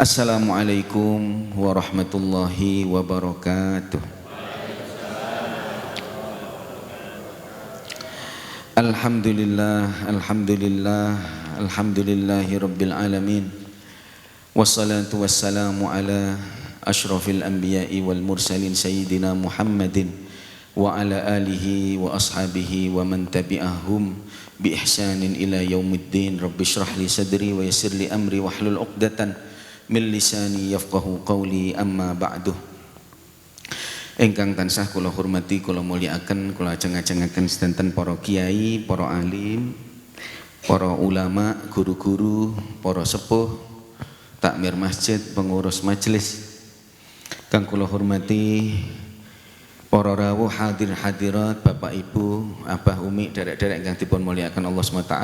Assalamualaikum warahmatullahi wabarakatuh. Alhamdulillahi rabbil alamin. Wassalatu wassalamu ala ashrafil anbiya'i wal mursalin sayyidina Muhammadin wa ala alihi wa ashabihi wa man tabi'ahum bi ihsanin ila yaumiddin. Rabbi shrah li sadri wa yassir li amri wahlul 'uqdatan min lisani yafqahu qawli, amma ba'du. Ingkang tansah kula hormati, kula mulyakaken, kula ajeng-ajengaken sedanten para kiai, para alim, para ulama, guru-guru, para sepuh, takmir masjid, pengurus majelis. Kang kula hormati para rawuh hadir hadirat, Bapak Ibu, Abah Umi, derek-derek ingkang dipun mulyakaken Allah SWT,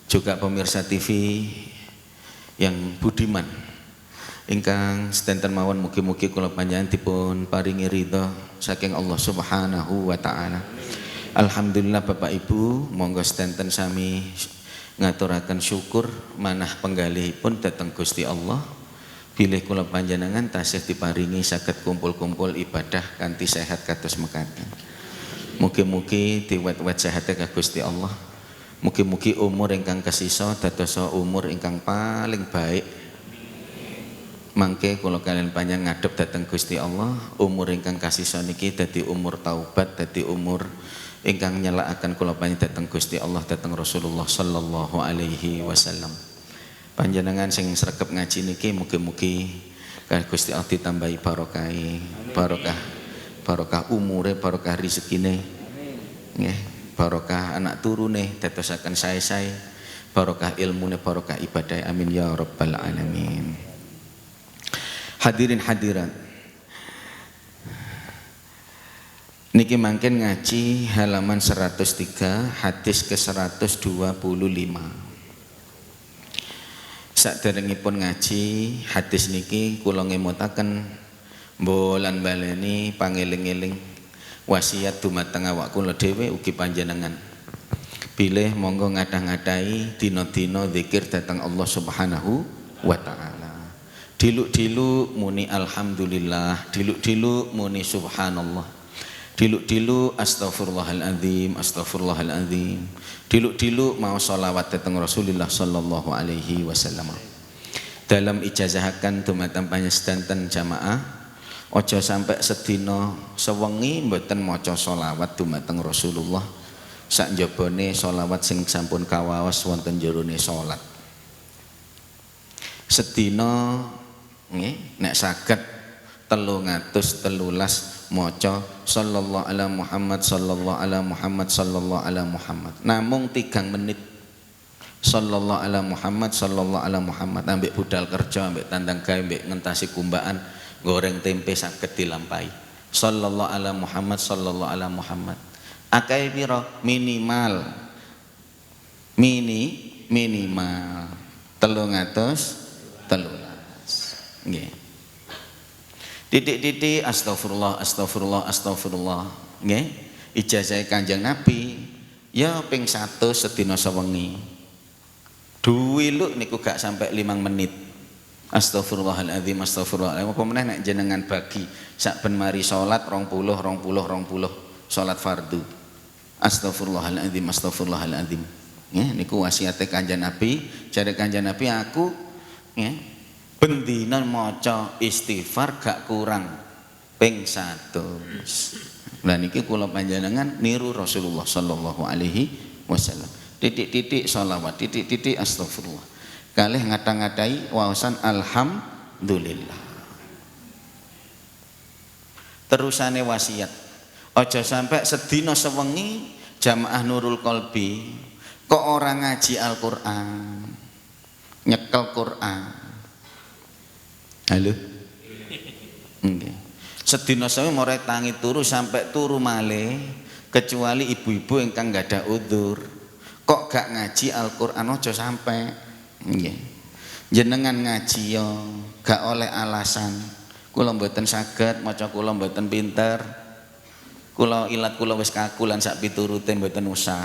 juga pemirsa TV yang budiman ingkang sedanten mawon, mugi-mugi kula panjenengan dipun paringi ridha saking Allah Subhanahu wa taala. Alhamdulillah Bapak Ibu, monggo sedanten sami ngaturaken syukur manah penggalihipun dhateng Gusti Allah bilih kula panjenengan tasih diparingi saged kumpul-kumpul ibadah kanthi sehat kados mekaten. Mugi-mugi diwet-wet sehate ka Gusti Allah. Mugi-mugi umur ingkang kasisa dadosa umur ingkang paling baik. Mangke kula kalian panjang ngadhep dhateng Gusti Allah, umur ingkang kasisa niki dadi umur taubat, dadi umur ingkang nyelakaken kula panjenengan dhateng Gusti Allah, dhateng Rasulullah sallallahu alaihi wasallam. Panjenengan sing sregep ngaji niki mugi-mugi Gusti Allah ditambahi barokah umure, barokah rezekine. Nggih. Barokah anak turune dadosaken sae-sae, barokah ilmune, barokah ibadah, amin ya rabbal alamin. Hadirin hadirat, niki mangken ngaji halaman 103 hadis ke 125. Saderengipun ngaji hadis niki kula ngemutaken mbolan baleni pangeling-eling wasiat dumateng awak kula dhewe ugi panjenengan. Bilih monggo ngadah-ngadahi dina-dina zikir dhateng Allah Subhanahu wa taala. Diluk-diluk muni alhamdulillah, diluk-diluk muni subhanallah, diluk-diluk astaghfirullahaladzim, astaghfirullahaladzim, diluk-diluk mau sholawat dhateng Rasulullah sallallahu alaihi wasallam. Dalam ijazahaken dumateng panjenengan jamaah, ojo sampai sedina sewengi mboten maca sholawat dumateng Rasulullah, sak njabane sholawat sing sampun kawaos wonten jerone salat. Sedina nggih nek saged 313 maca sallallahu ala Muhammad sallallahu ala Muhammad sallallahu ala Muhammad. Namung 3 menit sallallahu ala Muhammad sallallahu ala Muhammad, ambek budal kerja, ambek tandang gawe, ambek ngentasi kumbaan, goreng tempe saged dilampahi. Sallallahu ala Muhammad sallallahu ala Muhammad. Akeh pira? Minimal 313. Nggih. Titik-titik astagfirullah astagfirullah astagfirullah. Nggih. Ijazah Kanjeng Nabi ya ping 100 sedina sewengi. Duwiluk niku gak sampai 5 menit. Astaghfirullahaladzim, astaghfirullahaladzim. Apa meneh nek jenengan bagi sak ben mari salat 20 salat fardu. Astaghfirullahaladzim, astaghfirullahaladzim. Nggih niku wasiate Kanjeng Nabi. Jare Kanjeng Nabi, aku nggih ben dina maca istighfar gak kurang ping 100. Lah niki kula panjenengan niru Rasulullah sallallahu alaihi wasallam. Titik-titik sholawat, titik-titik astagfirullah. Kalih ngata-ngatai wawasan alhamdulillah. Terusane wasiat, ojo sampai sedina sewengi jamaah Nurul Qalbi kok orang ngaji Al-Qur'an, nyekel Qur'an. Halo? Okay. Sedina sewengi more tangi turu sampai turu malih, kecuali ibu-ibu ingkang gak ada udzur. Kok gak ngaji Al-Qur'an, ojo sampai. Nggih. Jenengan ngaji yo gak oleh alasan kula mboten saged maca, kula mboten pinter, kula ilat kula wis kaku lan sak piturute mboten usah.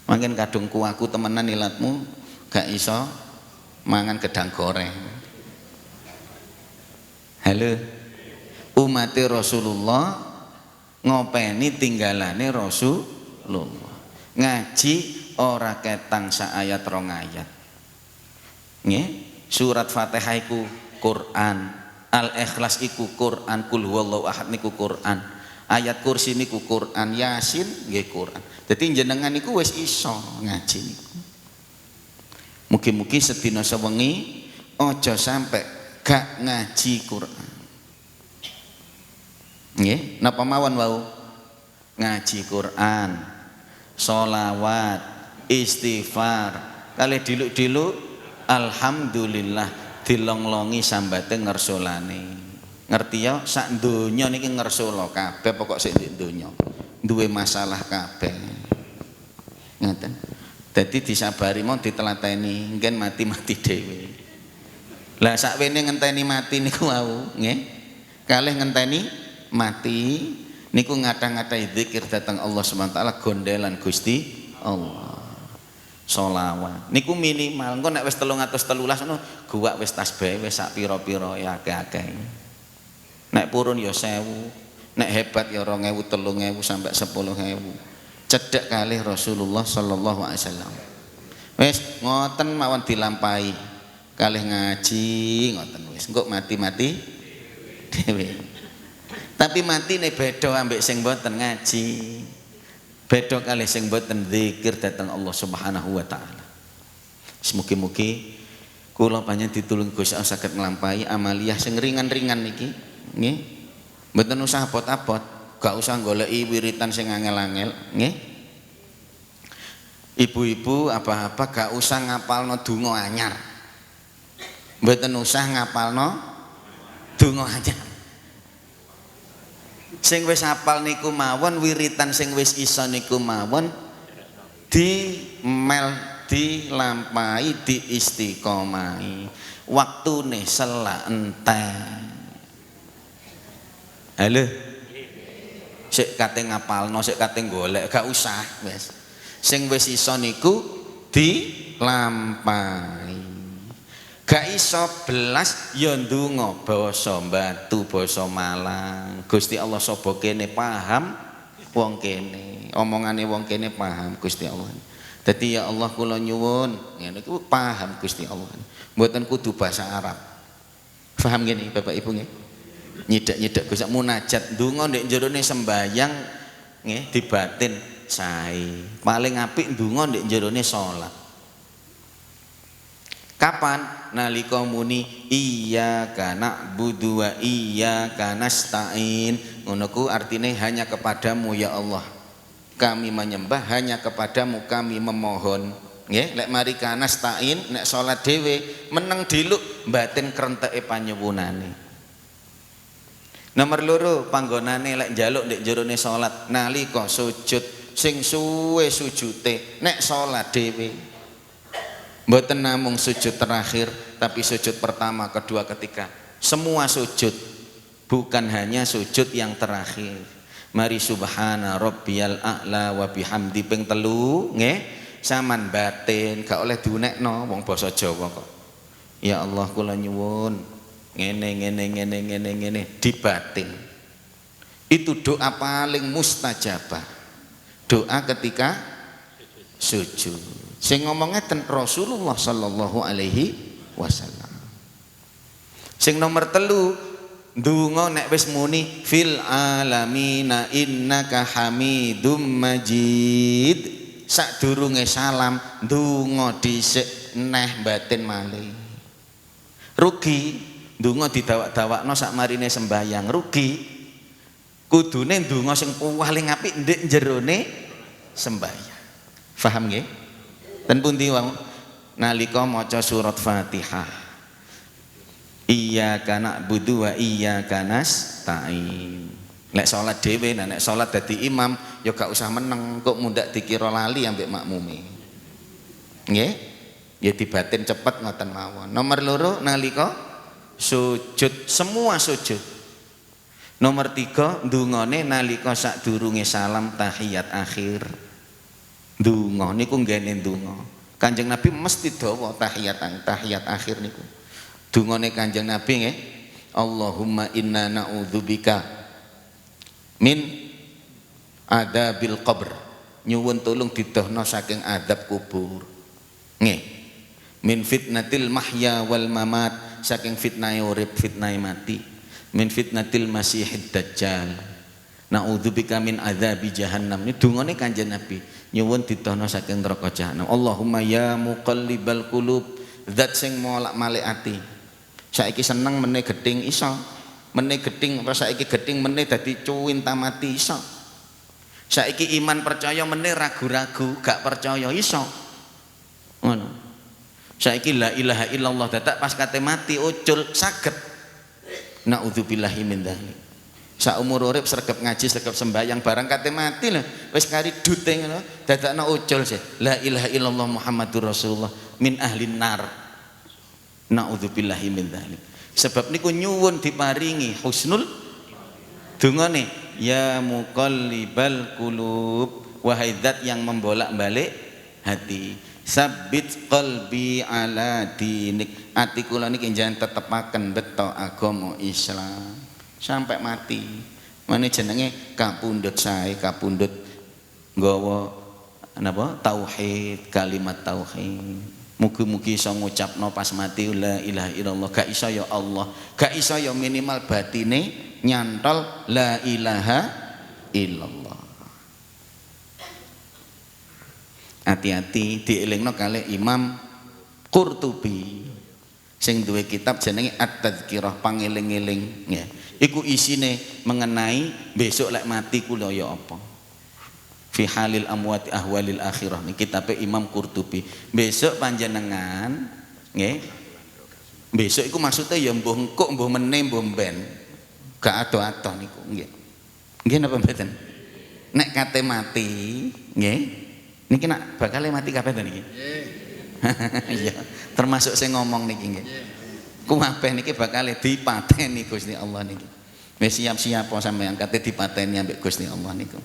Mangken kadung kuwaku temenan ilatmu gak iso mangan gedang goreng. Halo. Umat Rasulullah ngopeni tinggalane Rasulullah. Ngaji ora ketang sak ayat rong ayat. Nggih, surat Fatihah iku Quran, Al-Ikhlas iku Quran, Qul huwallahu ahad niku Quran, ayat kursi niku Quran, Yasin nggih Quran. Dadi jenengan niku wis iso ngaji niku. Mugi-mugi sedina sewengi aja sampe gak ngaji Quran. Nggih, napa mawon wau? Ngaji Quran, sholawat, istighfar, kalih diluk-diluk alhamdulillah dilonglongi sambate ngersolane. Ngerti ya, sak donya niki ngersula kabeh pokok sik ndek donya. Duwe masalah kabeh. Ngoten. Dadi disabari mon ditelateni, engken mati-mati dhewe. Lah sakwene ngenteni mati niku wau, nggih. Kalih ngenteni mati niku ngathah-ngathah zikir datang Allah Subhanahu wa taala gondelan Gusti Allah. Sholawat niku minimal engko nek wis 313 ngono guwak wis tasbih wis sak pira-pira ya akeh-akeh. Nek purun ya 1000, nek hebat ya 2000, 3000 sampai 10000. Cedhek kalih Rasulullah sallallahu alaihi wasallam. Wis ngoten mawon dilampahi kalih ngaji ngoten wis engko mati-mati dhewe. Tapi matine beda ambek sing mboten ngaji. Beda kalih sing mboten zikir dhateng Allah Subhanahu wa taala. Mugi-mugi kula panjenengan ditulung Gusti Allah saged nglampahi amaliyah sing ringan-ringan niki, nggih. Mboten usah abot-abot, gak usah goleki wiritan sing angel-angel, nggih. Ibu-ibu apa-apa gak usah ngapalno donga anyar. Mboten usah ngapalno donga anyar. Sing wis hafal niku mawon, wiritan sing wis iso niku mawon dilampahi, diistiqomahi. Waktune selak entek. Halo. Sik kate ngapalno, sik kate golek, gak usah wis. Sing wis iso niku dilampahi. Gak iso belas ya ndonga basa Batu, basa Malang. Gusti Allah sapa kene paham wong kene, omongane wong kene paham Gusti Allah. Dadi ya Allah kula nyuwun ngene iku paham Gusti Allah. Mboten kudu basa Arab. Paham ngene Bapak Ibu nggih? Nyidak-nyidak Gusti munajat ndonga ndek jerone sembayang nggih dibatin sae. Paling apik ndonga ndek jerone salat. Kapan? Nalika muni iyyaka na'budu wa iyyaka nasta'in. Ngono ku artine hanya kepadamu ya Allah kami menyembah, hanya kepadamu kami memohon. Nggih, lek mari kana nasta'in nek salat dhewe meneng diluk batin krenteke panyuwunane. Nomor loro panggonane lek njaluk ndek jerone salat nalika sujud sing suwe sujute nek salat dhewe. Mboten namung sujud terakhir, tapi sujud pertama, kedua, ketiga. Semua sujud, bukan hanya sujud yang terakhir. Mari subhana rabbiyal a'la wa bihamdi ping 3, nggih. Saman batin, gak oleh diunekno wong basa Jawa kok. Ya Allah kula nyuwun ngene dibatin. Itu doa paling mustajabah. Doa ketika sujud. Sing ngomong ngeten Rasulullah sallallahu alaihi wasallam. Sing nomor 3 ndonga nek wis muni fil alamina innaka hamidum majid. Sadurunge salam ndonga dhisik neh batin malih. Rugi ndonga didawak-dawakno sak marine sembayang rugi. Kudune ndonga sing paling apik ndek jerone sembayang. Paham nggih? Dan pundi wau nalika maca surat Fatihah iyyaka na'budu wa iyyaka nasta'in. Lek salat dhewe nek salat dadi imam ya gak usah meneng kok mundak dikira lali ambek makmume. Nggih? Ya dibatin cepet ngoten mawon. Nomor 2 nalika sujud, semua sujud. Nomor 3 ndungane nalika sadurunge salam tahiyat akhir. Ndonga niku nggene ndonga. Kanjeng Nabi mesti dawa tahiyat akhir niku. Dungane Kanjeng Nabi nggih, Allahumma inna na'udzubika min adabil qabr, nyuwun tulung didohno saking adab kubur. Nggih. Min fitnatil mahya wal mamat, saking fitnah urip fitnah mati. Min fitnatil masihid dajjal, na'udzubika min adzabi jahannam. Ini dungane Kanjeng Nabi, nyuwun didohno saking neraka jahanam. Allahumma ya muqallibal qulub, zat sing molak-malik ati. Saiki seneng meneh geding iso, meneh geding apa saiki geding meneh dadi cuwin tamati iso. Saiki iman percaya meneh ragu-ragu gak percaya iso. Ngono. Saiki la ilaha illallah dadak pas kate mati ucul saged. Naudzubillahi min dzalik. Sak umur urip sregep ngaji sregep sembahyang barang kate mati lho wis kari dute ngono dadakno ucul sih la ilaha illallah Muhammadur Rasulullah min ahlin nar. Naudzubillahi min dzalik. Sebab niku nyuwun diparingi husnul dungane ya muqallibal qulub, wahai zat yang membolak-balik hati, sabbit qalbi ala dinik, ati kula niki njenengan tetepaken beto agama Islam sampai mati. Mane jenenge kapundhut sae, kapundhut nggawa napa tauhid, kalimat tauhid. Mugi-mugi iso ngucapno pas mati la ilaha illallah, gak iso ya Allah, gak iso ya minimal batine nyantol la ilaha illallah. Hati-hati dielingno kalih Imam Qurtubi sing duwe kitab jenenge At-Tadzkirah, pangeling-eling ya. Iku isine mengenai besok lek mati kula ya apa. Fi halil amwati ahwalil akhirah, ini kitabnya Imam Qurtubi. Besok panjenengan nggih, besok iku maksudnya ya mbuh engko mbuh meneh mbuh ben, gak ado-ado niku nggih. Nggih napa mboten? Nek kate mati nggih, niki nak bakal mati kabeh to niki. Iya, termasuk saya ngomong niki nggih. Kuwabeh niki bakal dipateni Gusti Allah niki. Wis siap-siap sampeyan kate dipateni ambek Gusti Allah niku.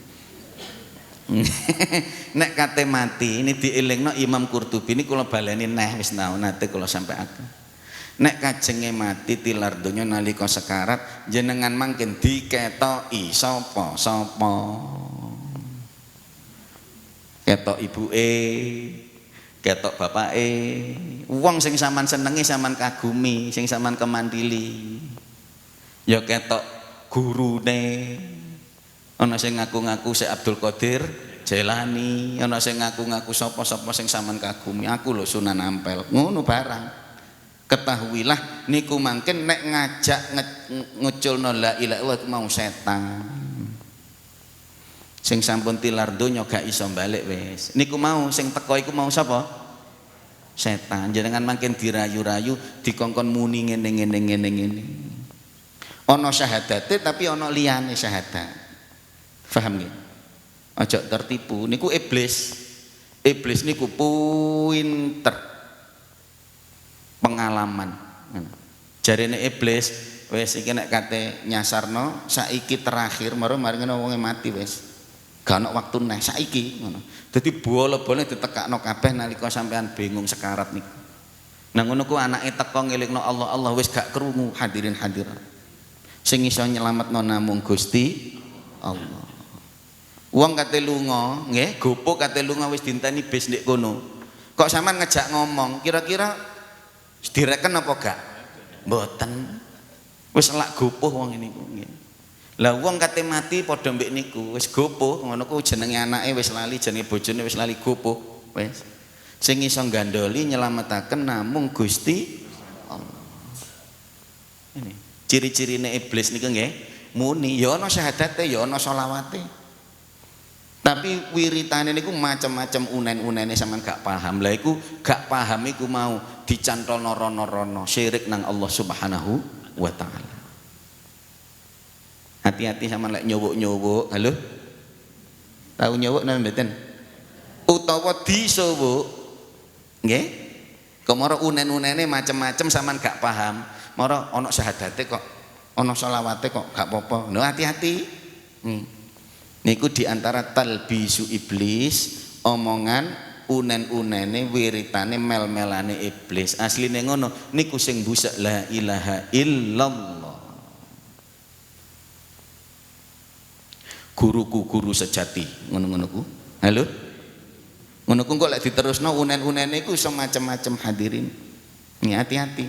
Nek kate mati ini dielingno Imam Qurtubi ini kula baleni neh wis nate kula sampaiaken. Nek kajenge mati tilar donya nalika sekarat jenengan mangken diketoki sapa ketok ibuke, ketok bapake, wong sing sampean senengi sampean kagumi, sing sampean kemandili. Ya ketok gurune. Ana sing ngaku-ngaku Syekh Abdul Qadir Jailani, ana sing ngaku-ngaku sapa-sapa sing sampean kagumi. Aku lho Sunan Ampel. Ngono barang. Ketahuilah niku mangken nek ngajak nguculno la ilaha illallah mau setan. Sing sampun tilar donya gak iso balik wis. Niku mau sing teko iku mau sapa? Setan. Jenengan mangken dirayu-rayu, dikongkon muni ngene. Ana syahadate tapi ana liyane syahadat. Paham nggih? Aja tertipu. Niku iblis. Iblis niku pinter. Pengalaman. Jarene iblis wis iki nek kate nyasarno saiki terakhir mari ngono wonge mati wis. Gak ana waktu neh saiki ngono. Dadi bola-bola ditekakno kabeh nalika sampean bingung sekarat niku. Nah ngono ku anake teko ngelingno Allah wis gak krungu hadirin hadirat. Sing iso nyelametno namung Gusti Allah. Wong kate lunga, nggih, gopuk kate lunga wis dinteni bis ndek kono. Kok sampean ngejak ngomong, kira-kira direken apa gak? Mboten. Wis elak gopoh wong niku nggih. Lah wong kate mati padha mbek niku, wis gopoh ngono ku jenenge anake wis lali, jenenge bojone wis lali gopoh. Wis. Sing iso gandoli nyelametaken namung Gusti Allah. Ini ciri-cirine iblis niku nggih, muni ya ana syahadate, ya ana selawate. Tapi wiritane niku macam-macam unen-unene sampean gak paham. Lah iku gak paham iku mau dicantolno rono-rono syirik nang Allah Subhanahu wa taala. Hati-hati sampean lek nyowuk-nyowuk. Halo? Tahu nyowuk napa mboten? Utawa disowuk. Nggih? Kemara unen-unene macam-macam sampean gak paham. Mara ana syahadate kok, ana selawate kok gak apa-apa. Lho hati-hati. Niku diantara talbisu iblis, omongan unen-unene wiritane mel-melane iblis. Asline ngono niku sing busak la ilaha illallah. guruku guru sejati ngono-ngono ku. Halo. Ngono ku kok lek diterusno unen-unene iku semacam-macam hadirin. Nih hati-hati.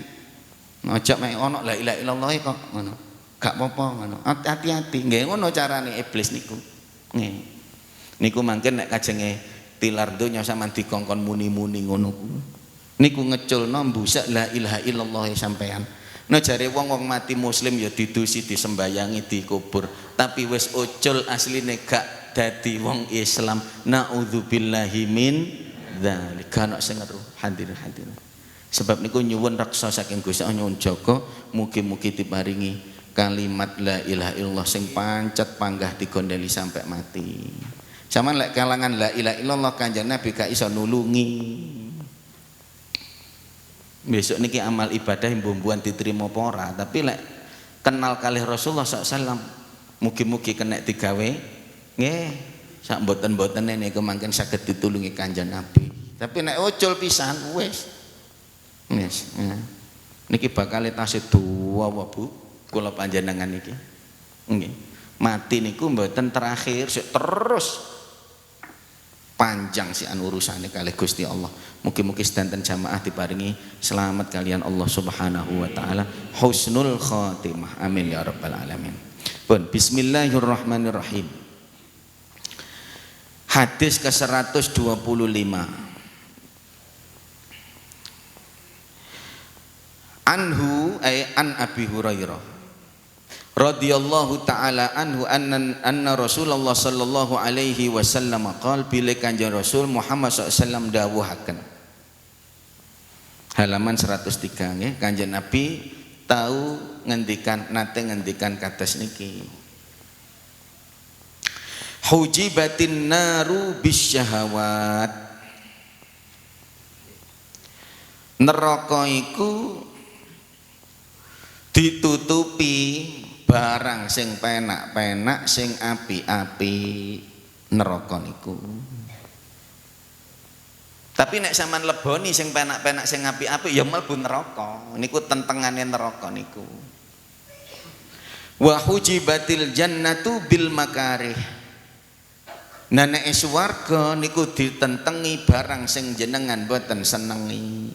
Ngojok mek ono la ilaha illallah kok ngono. Gak apa-apa ngono. Hati-hati. Nggih ngono carane iblis niku. Nggih. Niku mangken nek kajenge tilar donya sampean dikongkon muni-muni ngono ku. Niku ngeculno mbusek la ilaha illallah sampean. Nah jare wong-wong mati muslim ya didusi disembayangi dikubur, tapi wis ucul asline gak dadi wong Islam. Naudzubillahi min dzalik. Kana sing ngeru hadirin. Sebab niku nyuwun reksa saking Gusti Allah nyuwun jaga mugi-mugi diparingi kalimat la ilaha illallah sing pancet panggah digondeli sampai mati. Sampeyan lek kalangan la ilaha illallah Kanjeng Nabi gak iso nulungi. Besok niki amal ibadah mbumbuan diterima apa ora, tapi lek kenal kalih Rasulullah SAW mugi-mugi kena digawe nggih sak mboten-mbotene niku mangken saged ditulungi Kanjeng Nabi. Tapi nek ucul pisan wis niki bakal tasih dua Bu kula panjenengan niki nggih mati niku mboten terakhir terus panjang si urusane kalih Gusti Allah. Mugi-mugi sedanten jamaah diparingi selamat kalian Allah Subhanahu wa taala, husnul khatimah. Amin ya rabbal alamin. Pun bismillahirrahmanirrahim. Hadis ke-125. Anhu an Abi Hurairah radhiyallahu ta'ala anhu anna Rasulullah sallallahu alaihi wasallam qala bila Kanjeng Rasul Muhammad SAW dawuhaken halaman 103 nggih Kanjeng Nabi tahu nate ngendikan kados niki hujibatin naru bisyahawat neraka iku ditutupi barang sing penak-penak sing api-api neraka niku. Tapi nek sampean leboni sing penak-penak sing api-api ya mlebu neraka. Niku tentengane neraka niku. Wa hujibatil jannatu bil makarih. Nah nek swarga niku ditentengi barang sing jenengan boten senengi.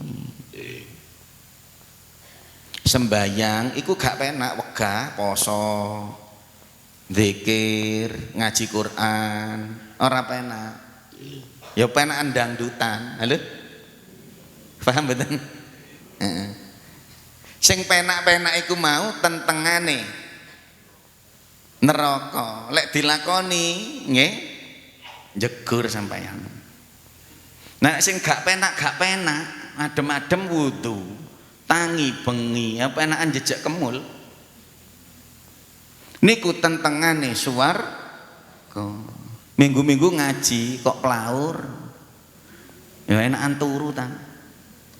Sembayang iku gak penak wegah poso zikir ngaji Quran ora penak ya penakan dangdutan. Halo paham mboten? Sing penak-penak iku mau tentengane neraka lek dilakoni nggih jegur sampeyan. Nah sing gak penak adem-adem wudu tangi bengi apa enakan jejak kemul niku tentengane swarga. Minggu-minggu ngaji kok pelaur ya enakan turu ta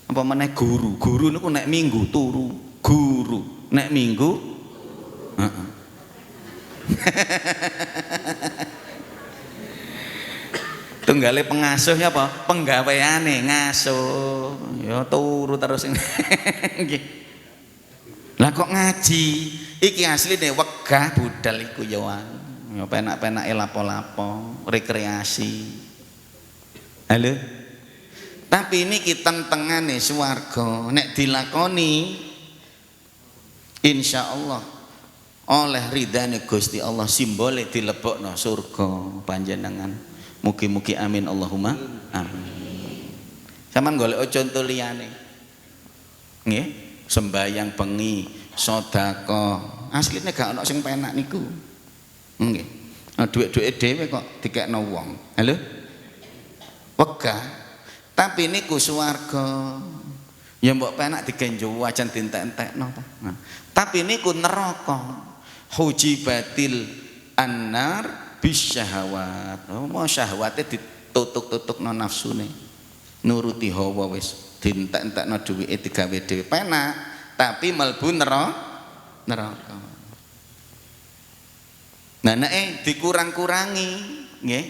apa meneh guru niku nek minggu turu guru nek minggu tunggale pengasuh ya apa penggaweane ngasuh ya turu terus nggih. Lah kok ngaji iki asline wegah budal iku ya penak-penake lapo-lapo rekreasi. Halo tapi niki tentengane swarga nek dilakoni insyaallah oleh ridane Gusti Allah simbole dilebokno surga panjenengan. Mugi-mugi amin Allahumma amin. Sampeyan golek contoh liyane. Nggih, sembayang bengi, sedekah. Asline gak ono sing penak niku. Nggih. Nah, dhuwit-dhuwite dhewe kok dikekno wong. Halo? Wegah. Tapi niku swarga. Ya mbok penak digenjo wajan dientek-entekno ta. Nah, tapi niku neraka. Hujibatil annar bisyahawat. Mau syahwate ditutuk-tutukno nafsune. Nuruti hawa wis dientek-entekno duwike digawe dhewe penak, tapi mlebu neraka. Nah nek dikurang-kurangi nggih.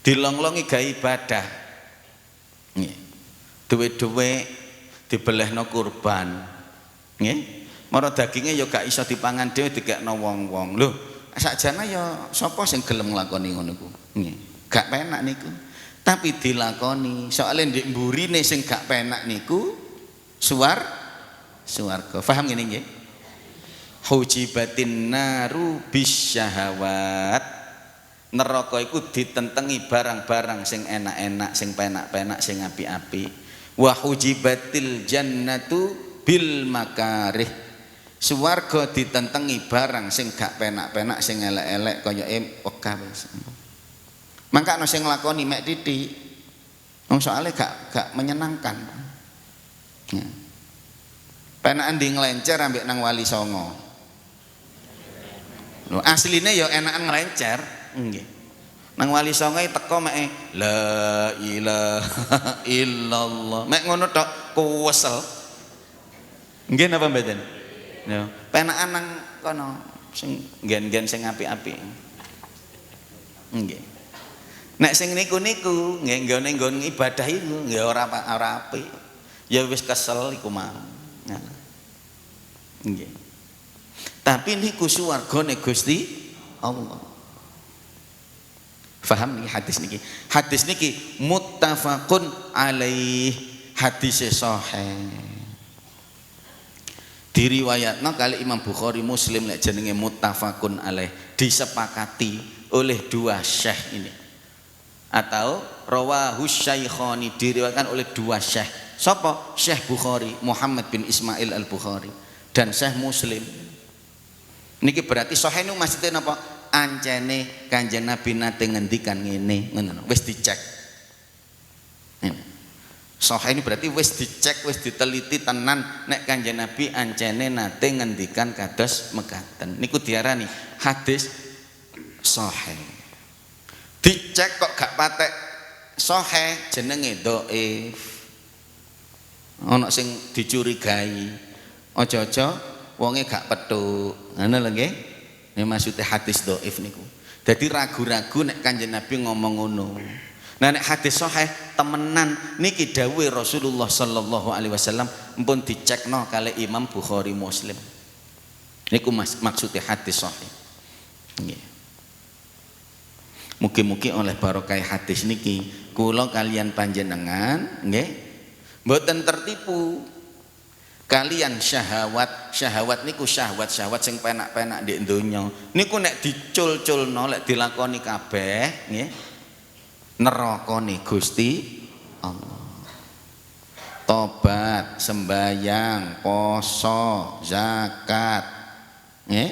Dilonglongi gawe ibadah. Nggih. Duwe-duwe dibelehno kurban. Nggih. Mara daginge ya gak iso dipangan dhewe dikekno wong-wong. Lho, sakjane ya sapa sing gelem nglakoni ngono ku. Nggih. Gak penak niku. Tapi dilakoni. Soale ndek mburine sing gak penak niku swarga. Paham ngene nggih? Hujibatin naru bisyahawat. Neraka iku ditentengi barang-barang sing enak-enak, sing penak-penak, sing apik-apik. Wa hujibatil jannatu bil makarih. Swarga ditentengi barang sing gak penak-penak, sing elek-elek kaya wegah wis. Mangkane sing nglakoni mek titik. Wong soalé gak menyenangkan. Ya. Penakan di nglencer ambek nang Wali Songo. Lho asline ya enakan nglencer. Nggih. Nang Wali Songo teko mek la ilaha illallah. Mek ngono tok kuwesel. Nggih napa mboten? Ya, penakan nang kono sing gen-gen sing apik-apik. Nggih. Nek sing niku-niku nggih nggone ibadah iku nggih ora apik. Ya wis kesel iku mau. Nggih. Tapi niku swargane Gusti Allah. Faham nih hadis niki? Hadis niki muttafaqun alaih, hadis sahih. Diriwayatna kali Imam Bukhari Muslim lek jenenge muttafaqun alaih, disepakati oleh dua syekh ini. Atau rawahu syaikhani, diriwayatkan oleh dua syekh. Sapa? Syekh Bukhari Muhammad bin Ismail Al-Bukhari dan Syekh Muslim. Niki berarti sahih niku maksudnya napa? Ancene Kanjeng Nabi nate ngendikan ngene, ngono wis dicek. Sahih ini berarti wis dicek, wis diteliti tenan nek Kanjeng Nabi ancene nate ngendikan kados mekaten. Niku diarani hadis sahih. Dicek kok gak patek sahih jenenge dhaif. Ana sing dicurigai. Aja-aja wonge gak petuk. Ngono lho nggih. Ini maksudnya hadis dhaif niku. Jadi ragu-ragu nek Kanjeng Nabi ngomong ngono. Nah nek hadis sahih temenan niki dawuhe Rasulullah sallallahu alaihi wasallam mpun dicekno kali Imam Bukhari Muslim. Niku maksudnya hadis sahih. Nggih. Mugi-mugi oleh barokah hadis niki kula kalian panjenengan nggih mboten tertipu. Kalian syahwat niku syahwat sing penak-penak di donya niku nek dicul-culno lek dilakoni kabeh nggih nerakane Gusti Allah. Tobat, sembayang, poso, zakat nggih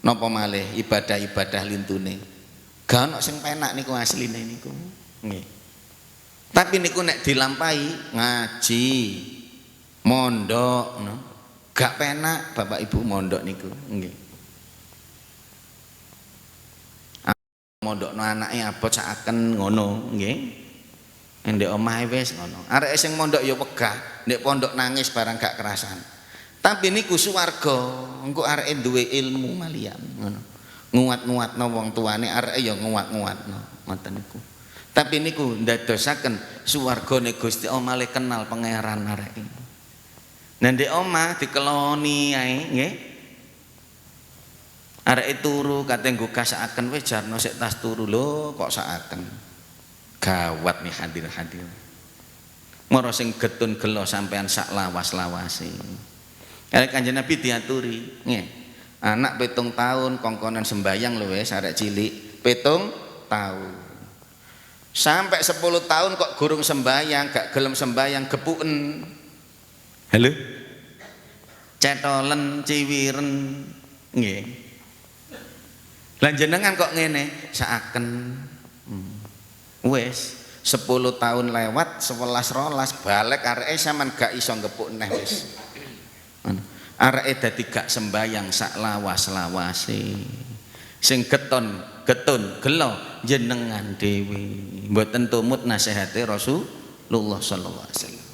napa malih ibadah-ibadah lintune gak ono sing penak niku asline niku nggih. Tapi niku nek dilampahi ngaji mondok no. Gak penak Bapak Ibu mondok niku nggih. Mondokno anake abot sakaken ngono nggih. Ndek omahe wis ngono. Arek sing mondok ya wegah, ndek pondok nangis barang gak kerasan. Tapi niku swarga, engko areke duwe ilmu malian ngono. Nguat-nguatno wong tuane areke ya nguat-nguatno ngoten niku. Tapi niku ndadosaken swargane Gusti Allah malih kenal pangeran areke. Nah ndek omah dikeloni ae nggih. Areke turu kate nggo kasakaken wis jarno sik tas turu lho kok sakaken. Gawat nih hadir-hadir. Moro sing getun gelo sampean sak lawas-lawase. Arek Kanjeng Nabi diaturi nggih. Anak 7 tahun kongkonan sembayang lho wis arek cilik 7 tahun. Sampai 10 tahun kok gurung sembayang, gak gelem sembayang gepuken. Halo, cetolen, ciwiren, nggih. Lah jenengan kok ngene, saaken. Wis 10 tahun lewat, 11-12 balik areke sampean gak iso ngepuk neh wis. Areke dadi gak sembayang sak lawas-lawase. Sing getun gelo jenengan dhewe. Mboten tumut nasihate Rasulullah sallallahu alaihi wasallam.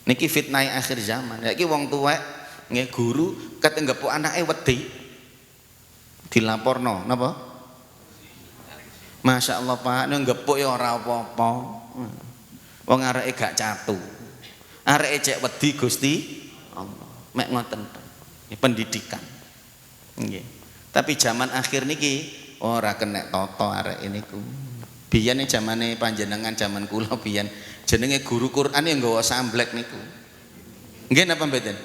Niki fitnah akhir zaman. Saiki wong tuwek nggih guru kate ngepuk anake wedi. Dilaporno napa? Masya Allah Pak, nek ngepuk ya ora apa-apa. Wong areke gak catu. Areke cek wedi Gusti Allah. Mek ngoten to. Pendidikan. Nggih. Tapi zaman akhir niki ora kena toto arek niku. Biyen zamane panjenengan zaman kula biyen jenenge guru Quran yang nggawa samblek niku. Nggih napa mboten?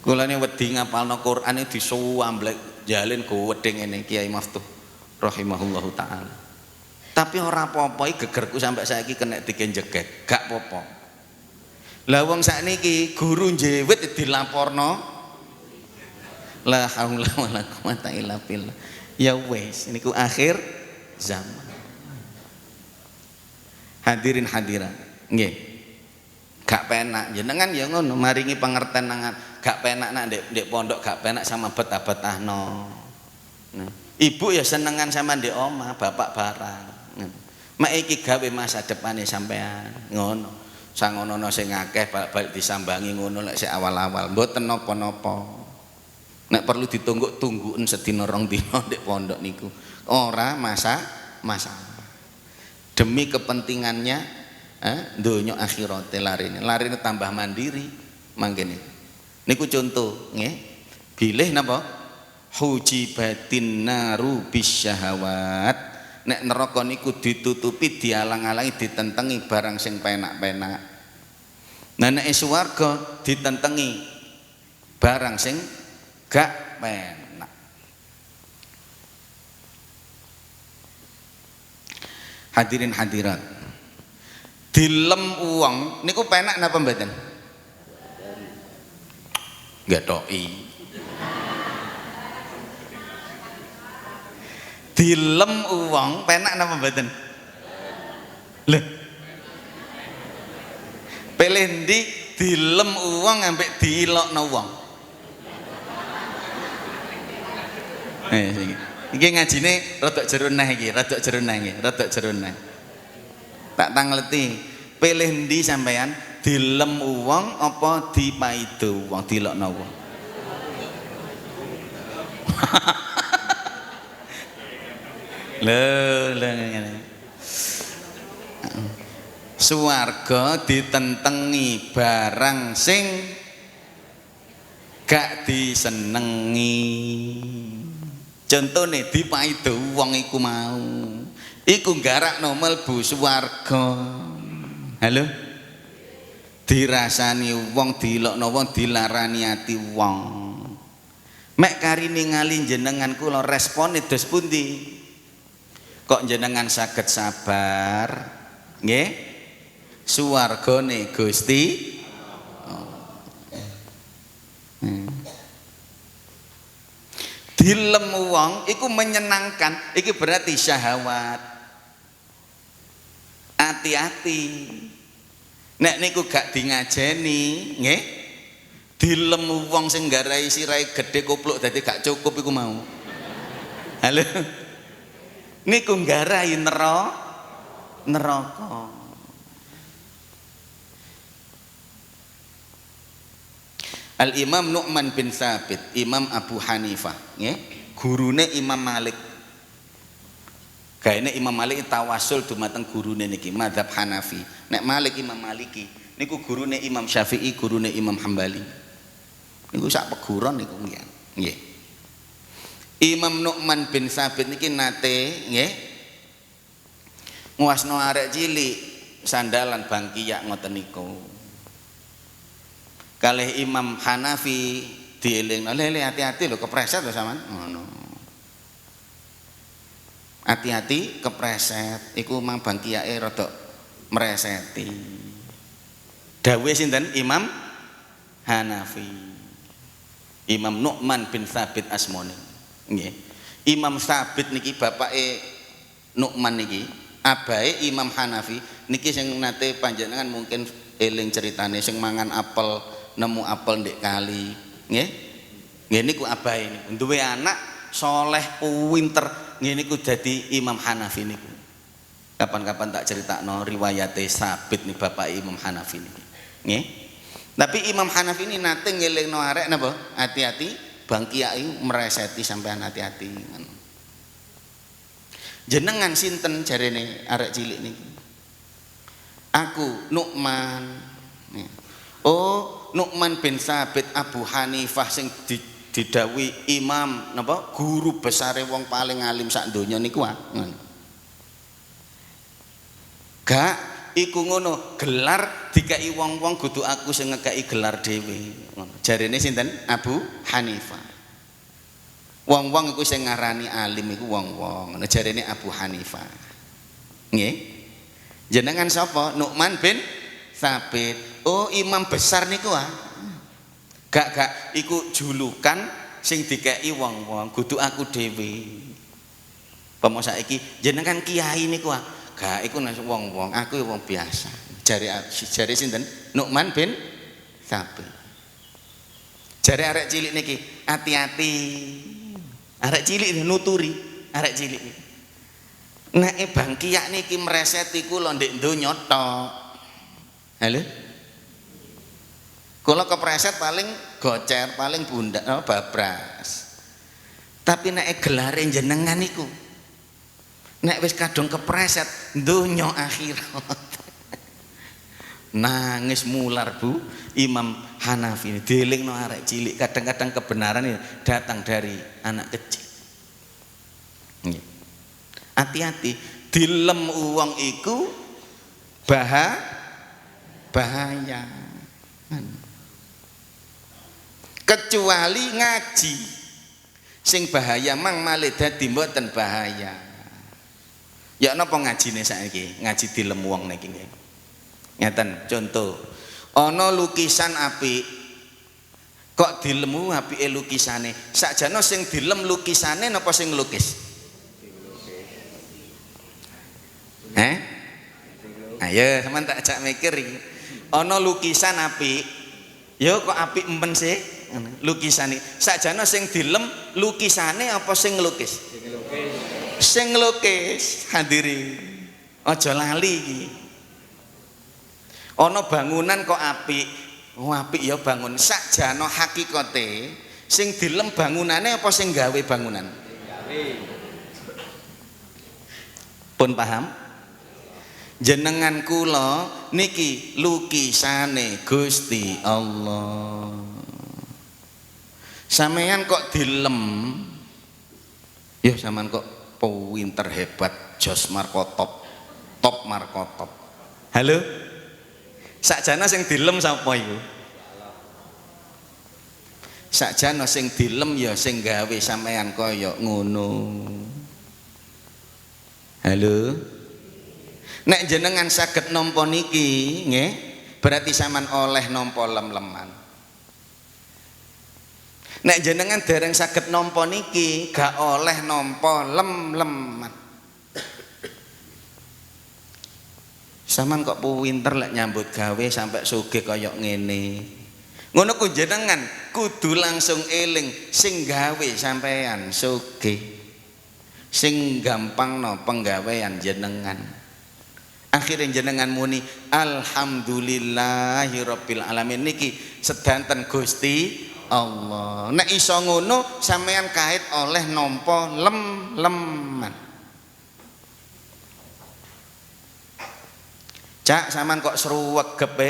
Kula ne wedi ngapalno Quran disuamblek jalin gowedhe ngene Kiai Maftuh rahimahullahu taala. Tapi ora apa-apa iki gegerku sampai saiki kena dikenjegek, gak apa-apa. Lah wong sakniki guru njewit dilaporno la haula wala quwata illa billah. Ya wis niku akhir zaman. Hadirin hadirat, nggih. Gak penak jenengan ya ngono maringi pangerten nangan gak penak nak ndek pondok gak penak sama betah-betahno. Nah, ibu ya senengan sama ndek omah, bapak barang. Mak iki gawe masa depane sampean ngono. Sangono sing akeh balik disambangi ngono lek sik awal-awal mboten napa-napa. Nek perlu ditunggu-tungguken sedina rong dina ndek pondok niku. Ora masalah. Demi kepentingannya donya akhirate larine tambah mandiri mangkene. Niku contoh nggih. Bilih napa? Hujibatin naru bisyahawat. Nek neraka niku ditutupi dialang-alangi ditentengi barang sing penak-penak. Nah nek swarga ditentengi barang sing gak penak. Hadirin hadirat. Dilem uang niku penak napa mboten? Gatoki. Dilem uang penak napa mboten? Lho. Pelendi dilem uang ambek diilokno wong. Iki ngajine rada jero neh iki, rada jero neh iki, rada jero neh. Tak tangleti, pilih ndi sampean dilem uang apa dipaido wong dilokno wong. Lho ngene. Swarga ditentengi barang sing gak disenengi. Contone dipaido wong iku mau. Iku nggarakno mlebu swarga. Halo? Dirasani wong, dilokno wong, dilarani ati wong. Mek kari ningali jenengan kula respone dos pundi? Kok jenengan saged sabar? Nggih? Swargane Gusti dilem wong iku menyenangkan, iki berarti syahwat. Hati-hati. Nek niku gak dingajeni, nggih? Dilem wong sing nggarai sirahe gedhe kupluk dadi gak cukup iku mau. Halo. Niku nggarai neraka. Al-Imam Nu'man bin Tsabit, Imam Abu Hanifah, nggih, gurune Imam Malik. Gaene Imam Malik tawasul dumateng gurune niki mazhab Hanafi. Nek Malik Imam Maliki, niku gurune Imam Syafi'i, gurune Imam Hambali. Niku sak peguron niku nggih. Imam Nu'man bin Tsabit niki nate nggih nguasno arek cilik sandalan bangkiyak ngoten niku. Kalih Imam Hanafi dielingno, lele hati-hati lho kepreset lho sampean. Ngono. Hati-hati kepreset, iku mang bangkiyake rada mreseti. Dawuhe sinten? Imam Hanafi. Imam Nu'man bin Tsabit asmane. Nggih. Imam Tsabit niki bapake Nu'man niki, abahe Imam Hanafi niki sing nate panjenengan mungkin eling ceritane sing mangan apel, nemu apel ndek kali, nggih. Nggih niku abahe niku duwe anak soleh pinter, nggih niku dadi Imam Hanafi niku. Kapan-kapan tak critakno riwayate Tsabit nih bapak Imam Hanafi niki. Nggih. Tapi Imam Hanafi ini nate ngelingno arek napa? Hati-hati bang kiai mereseti sampean hati-hati. Jenengan sinten jarene arek cilik niki? Aku Nu'man. Oh, Nu'man bin Tsabit Abu Hanifah sing didhawuhi imam napa guru besare wong paling alim sak donya niku ngono. Gak iku ngono, gelar dikai wong-wong kudu aku sing ngekeki gelar dhewe. Jarene sinten? Abu Hanifah. Wong-wong iku sing ngarani alim iku wong-wong. Jarene Abu Hanifah. Nggih. Jenengan sapa? Nu'man bin Tsabit. Oh, imam besar niku Gak iku julukan sing dikeki wong-wong, kudu aku dhewe. Pamo saiki jenengan kiai niku gak iku wong-wong, aku wong biasa. Jare sinten? Nu'man bin Tsabit. Jare arek cilik niki, hati-hati. Arek cilik nuturi, arek cilik niki. Nek bang kiyak niki mreset iku lho ndek donya tok. Halo? Kula kepreset paling gocer, paling bundak, babras. Tapi nek gelare jenengan iku nek wis kadung kepreset donya akhirat. Nangis mular Bu Imam Hanafi ini dielingno arek cilik, kadang-kadang kebenaran ini datang dari anak kecil. Hati-hati, dilem uang iku bahaya. Kecuali ngaji sing bahaya mang malih dadi mboten bahaya. Ya napa ngajine saiki? Ngaji dilem wong niki nggih. Ngeten contoh, ana lukisan apik kok dilemu apike lukisane. Sakjane sing dilem lukisane napa sing nglukis? Ayo sampean tak ajak mikir iki. Ana lukisan apik. Ya kok apik empen sih lukisane. Sakjane sing dilem lukisane apa sing nglukis? Sing nglukis. Hadirin. Aja lali iki. Ana bangunan kok apik. Oh apik ya bangun. Sakjane hakikate sing dilem bangunane apa sing gawe bangunan? Pun paham? Jenengan kula niki lukisane Gusti Allah. Sampeyan kok dilem, ya sampean kok pinter hebat, jos markotop, top markotop. Halo? Sakjane sing dilem sapa iku? Sakjane sing dilem ya sing gawe sampeyan kaya ngono. Halo? Nek jenengan saged nampa niki nggih, berarti sampean oleh nampa lem-leman. Nek jenengan dereng saged nampa niki, gak oleh nampa lem-leman. Sampean kok pinter lek nyambut gawe sampai sugih kaya ngene. Ngono ku jenengan kudu langsung eling sing gawe sampean sugih. Sing gampangno penggawean jenengan. Akhirnya jenengan muni alhamdulillahirabbil alamin niki sedanten Gusti Allah. Nek iso ngono sampeyan kait oleh nampa lem-leman. Cak sampean kok sruwegep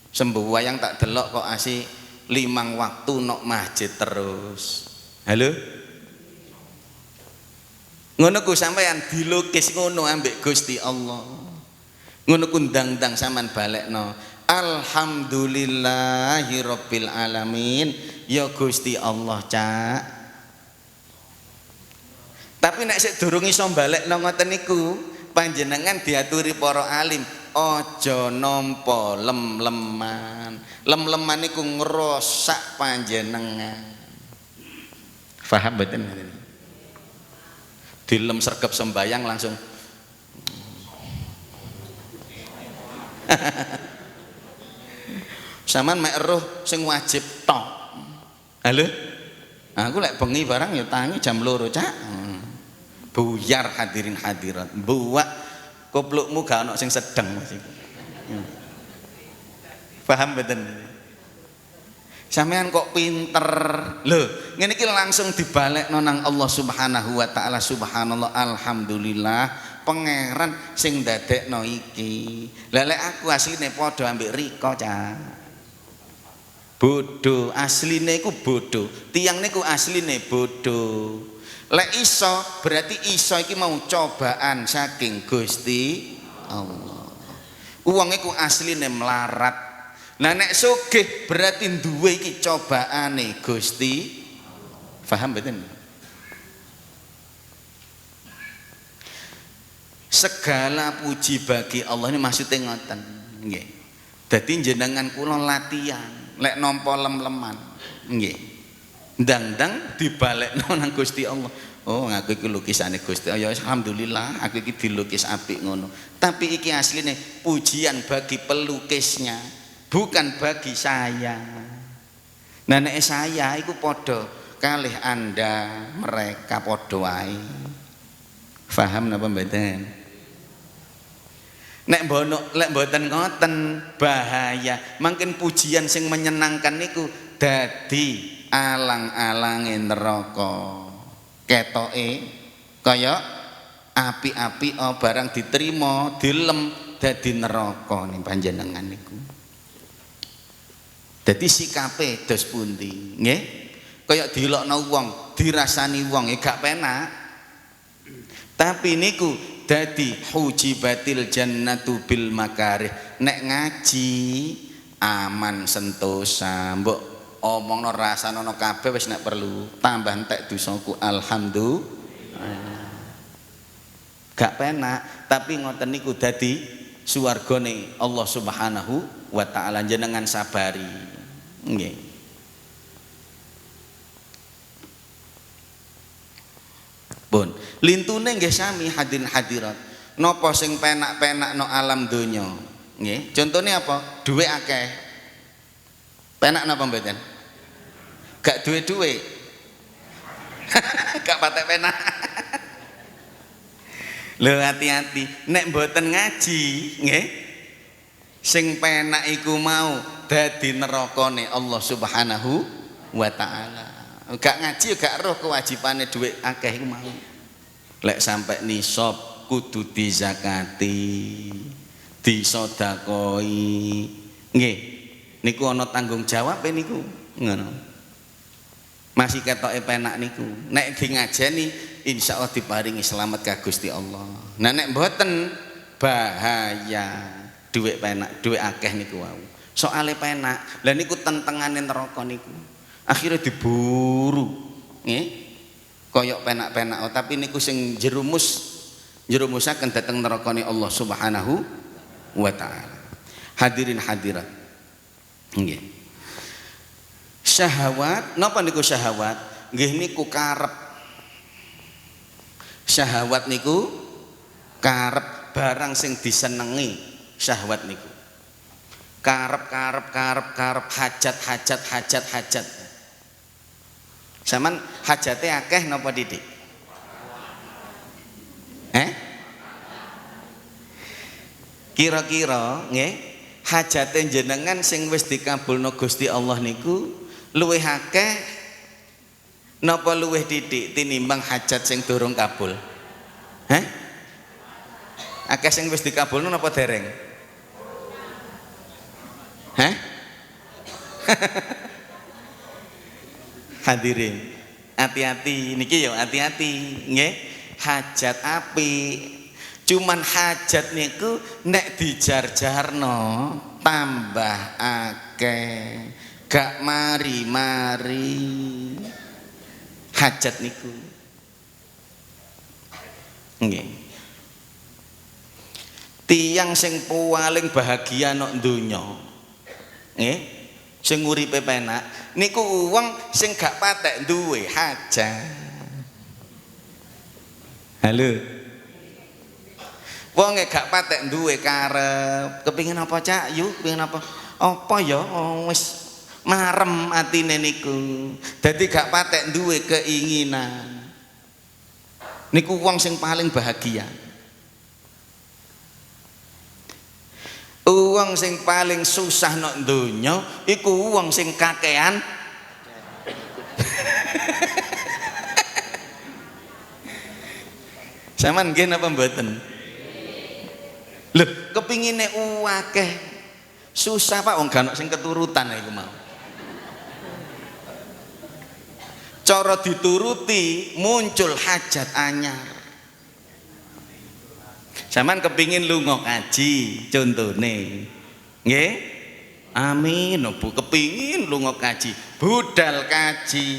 sembuwayang tak delok kok asih 5 waktu nok masjid terus. Halo? Ngono ku sampeyan dilukis ngono ambek Gusti Allah. Ngono ku ndang-ndang sampean balekno. Alhamdulillahirabbil alamin. Ya Gusti Allah, Cak. Tapi nek sik durung iso balekno ngoten niku, panjenengan diaturi para alim, aja nampa lem-leman. Lem-leman niku ngerusak panjenengan. Paham mboten? Dilem sergap sembayang langsung sampean mek eruh sing wajib tok. Halo? Aku lek bengi barang ya tangi jam 2 Cak. Buyar hadirin hadirat. Buak koplukmu gak ono sing sedeng Mas iku. Paham mboten? Sampean kok pinter lho, ngene iki langsung dibalekno nang Allah Subhanahu wa taala. Subhanallah, alhamdulillah pangeran sing dadekno iki. Lah lek aku asline padha ambek Rika, Cak. bodoh, asline iku bodoh. Tiang niku asline bodoh. Lek iso berarti iso iki mau cobaan saking Gusti Allah. Uang iku asline melarat. Nah nek sugih berarti duwe iki cobaane Gusti. Paham mboten? Segala puji bagi Allah ini maksudnya ngoten nggih. Dadi jenengan kula latihan lek nampa lem-leman nggih. Ndang-ndang dibalekno nang Gusti Allah. Oh, aku iki lukisane Gusti. Ya alhamdulillah aku iki dilukis apik ngono. Tapi iki asline pujian bagi pelukisnya, bukan bagi saya. Nah nek saya iku padha kalih Anda mereka padha wae. Paham napa mboten? Nek mboten ngoten bahaya. Mungkin pujian sing menyenangkan niku dadi alang-alange neraka. Ketoke kaya api-api barang diterima dilem dadi neraka ning panjenengan niku. Dadi sikape dos pundi nggih? Kaya dilokno wong, dirasani wong gak penak. Tapi niku dadi hujibatil jannatu bil makarih. Nek ngaji aman sentosa, mbok omongno rasanono kabeh wis nek perlu tambah entek dosaku alhamdulillah. Gak penak, tapi ngoten niku dadi swargane Allah Subhanahu wa taala. Jenengan sabari. Nggih. Pun lintune nggih sami hadirin hadirat. Napa sing penak-penak no alam donya? Nggih, contone apa? Duwe akeh. Penak napa mboten? Gak duwe-duwe. Gak patek penak. Lho hati-hati, nek mboten ngaji, nggih. Sing penak iku mau dadi nerakane Allah Subhanahu wa taala. Gak ngaji gak roh kewajibane dhuwit akeh iku mau. Lek sampai nisab kudu dizakati, disedakoi. Nggih. Niku ana tanggung jawab niku. Ngono. Masih ketoke penak niku. Nek di ngajeni insyaallah diparingi selamat ka Gusti Allah. Nah nek mboten bahaya. Dhuwit penak, dhuwit akeh niku wau. Soale penak. Lah niku tentengane neraka niku. Akhirnya diburu nggih kaya penak-penak tapi niku sing jerumusaken dhateng nerakane Allah Subhanahu wa taala. Hadirin hadirat nggih. Syahwat napa niku syahwat? Nggih niku karep. Syahwat niku karep barang sing disenengi. Syahwat niku karep hajat. Saman hajate akeh napa didik? Kira-kira nggih hajate jenengan sing wis dikabulno Gusti Allah niku luwih akeh napa luwih didik tinimbang hajat sing durung kabul? Akeh sing wis dikabulno napa dereng? Hadirin, hati-hati niki yo hati-hati nggih. Hajat api. Cuman hajat niku nek dijar-jarno tambah akeh. Gak mari-mari. Hajat niku. Nggih. Tiyang sing paling bahagia nok donya. Nggih. Sing uripe penak niku wong sing gak patek duwe hajat. Halo. Wong gak patek duwe karep, kepingin apa cak? Yuk, kepingin apa? Apa ya? Oh, wis marem atine niku. Dadi gak patek duwe keinginan. Niku wong sing paling bahagia. Uang sing paling susah nok donya iku uang sing kakean. Saman nggih napa mboten? Lho, kepingine akeh. Susah Pak wong gak ono sing keturutan iku mau. cara dituruti muncul hajat anyar. Sampeyan kepingin lunga kaji contone nggih, amin. Bu kepingin lunga kaji, budal kaji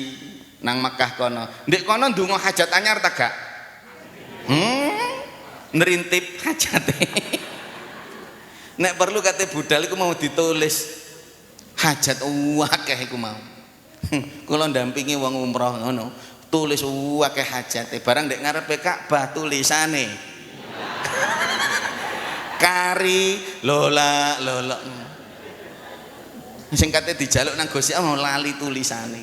nang Mekah kono, ndek kono ndonga hajat anyar ta gak? Nerintip hajate. Nek perlu kate budal iku mau ditulis hajat akeh iku mau. Kula ndampingi wong umroh ngono, tulis akeh hajate, barang ndek ngarepe Ka'bah tulisane kari lola. Sing kate dijaluk nang Gusti Allah lali tulisane.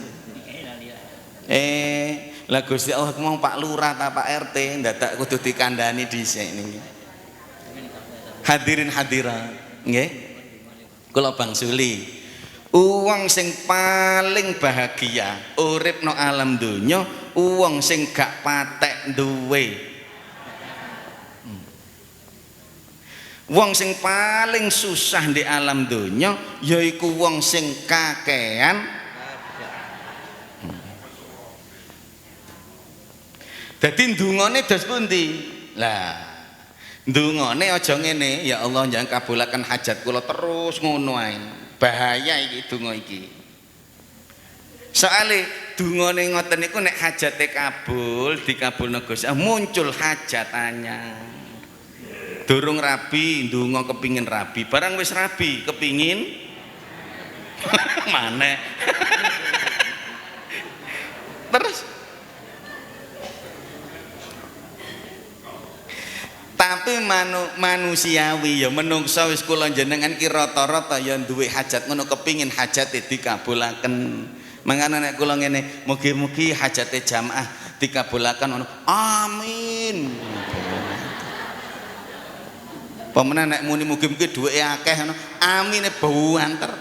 Lah Gusti Allah mau Pak Lurah ta Pak RT ndadak kudu dikandani dhisik niki. Hadirin hadirat, nggih. Kula bangsuli, wong sing paling bahagia urip no alam donya wong sing gak patek duwe. Wong sing paling susah di alam donya yaiku wong sing kakean. Dadi ndungane dos pundi? Lah, ndungane aja ngene, ya Allah jangan kabulaken hajat kula terus ngono ae. Bahaya iki donga iki. Soale dungane ngoten niku nek hajate kabul, dikabulna Gusti Allah muncul hajat anyar. Durung rabi, ndonga kepingin rabi, barang wis rabi kepingin maneh. Terus tapi manusiawi ya menungso wis kula jenengan ki rata-rata ya duwe hajat ngono kepingin hajate dikabulaken. Mangane nek kula ngene, mugi-mugi hajate jamaah dikabulaken ngono. Amin. Pemenang nek muni mugi-mugi duweke akeh ngono. Amine buanter.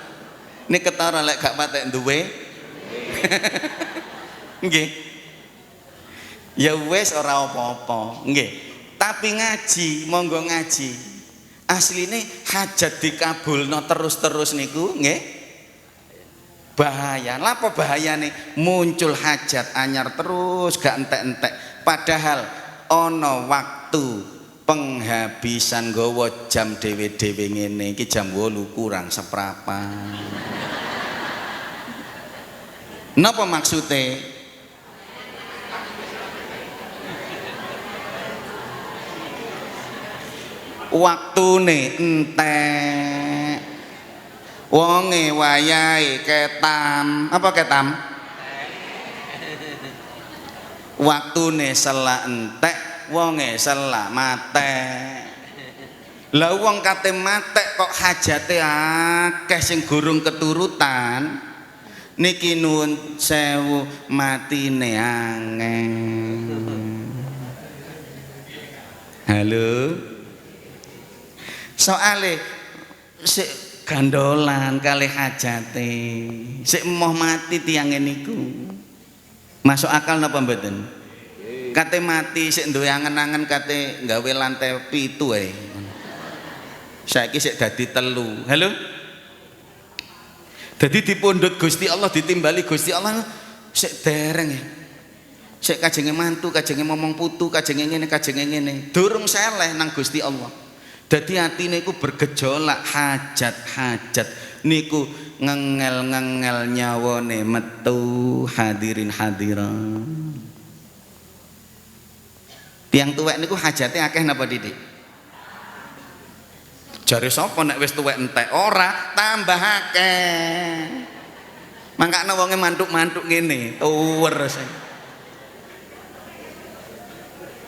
Nek ketara lek gak patek duwe. Nggih. Ya wis ora apa-apa, nggih. Tapi ngaji, monggo ngaji. Asline hajat dikabulno terus-terus niku nggih. Bahaya. Lha apa bahayane? Muncul hajat anyar terus gak entek-entek. Padahal ana waktu penghabisan nggawa jam dhewe-dhewe ngene iki jam 8 kurang seprapat. Napa maksude? Waktune entek, wonge wayahe ketam. Apa ketam? Waktune selak entek, wonge selak matek. Lah wong kate matek kok hajate akeh sing gurung keturutan, niki nuwun sewu matine angel. Halo. Soale sik gandolan kalih hajate, sik emoh mati tiange niku. Masuk akal napa mboten? Kate mati sik duwe angen-angen kate gawe lantai 7 ae. Saiki sik dadi 3. Halo. Dadi dipundhut Gusti Allah, ditimbali Gusti Allah sik dereng ya. Sik kajenge mantu, kajenge momong putu, kajenge ngene, kajenge ngene. Durung seleh nang Gusti Allah. Dadi atine iku bergejolak hajat-hajat niku ngengel-ngengel nyawane metu. Hadirin hadirat. Tiang tuwek niku hajate akeh napa Didik? Jare sapa nek wis tuwek entek? Ora, tambah akeh. Mangkane wonge mantuk-mantuk ngene, tuwer sing.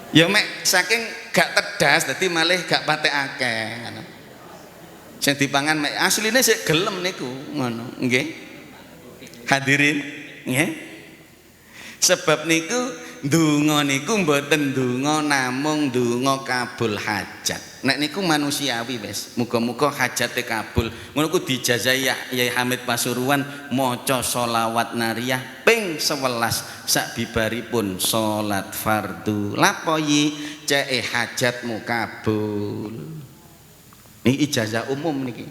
Ya mek saking gak tedas dadi malih gak patek akeh ngono. Sing dipangan mek asline sik gelem niku ngono, nggih. Hadirin, nggih. Sebab niku ndonga niku mboten ndonga namung ndonga kabul hajat. Nek niku manusiawi wis, muga-muga hajate kabul. Ngono ku dijazahi Yai Hamid Pasuruan maca sholawat nariyah ping 11 sakbibaripun salat fardu. Lapo yi ceke hajatmu kabul. Niki ijazah umum niki.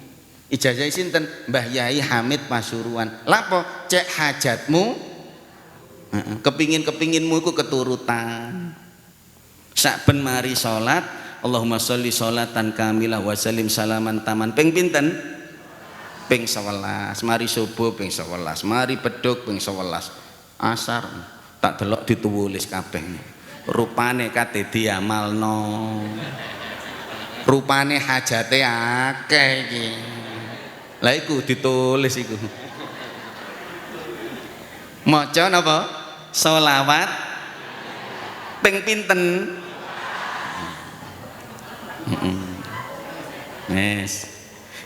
Ijazah sinten? Mbah Yai Hamid Pasuruan. Lapo cek hajatmu Kepingin-kepinginmu iku keturutan. Saben mari salat, Allahumma sholli sholatan kamilah wa sallim salaman taman. Ping pinten? Ping 11. Mari subuh ping 11, mari beduk ping 11. Asar tak delok ditulis kabeh. Rupane kate diamalno. Rupane hajate akeh iki. Lah iku ditulis iku. Maca napa? Sholawat ping pinten? Yes.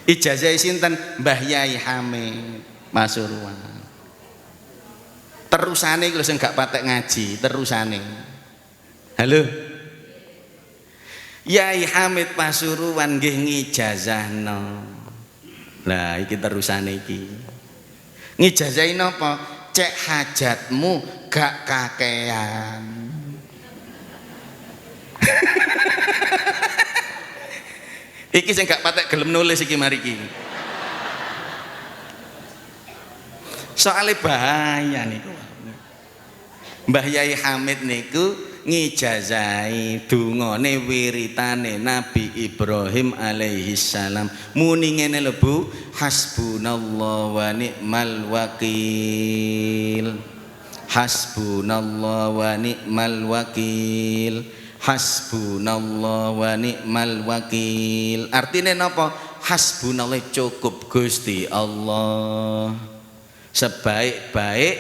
Ijazah sinten? Mbah Yai Hamid Pasuruan. Terusane iki lho sing gak patek ngaji, terusane. Halo. Yai Hamid Pasuruan nggih ngijazahno. Lah iki terusane iki. Ngijazahi napa? Cek hajatmu gak kakean. Iki sing gak patek gelem nulis iki mari iki. Soale bahaya niku. Mbah Yai Hamid niku ngijazahi dungane wiritane Nabi Ibrahim alaihi salam. Muni ngene lho Bu, hasbunallah wa ni'mal wakil. Hasbunallah wa ni'mal wakil. Hasbunallah wa ni'mal wakil. Artinya napa? Hasbunallah cukup Gusti Allah. Sebaik-baik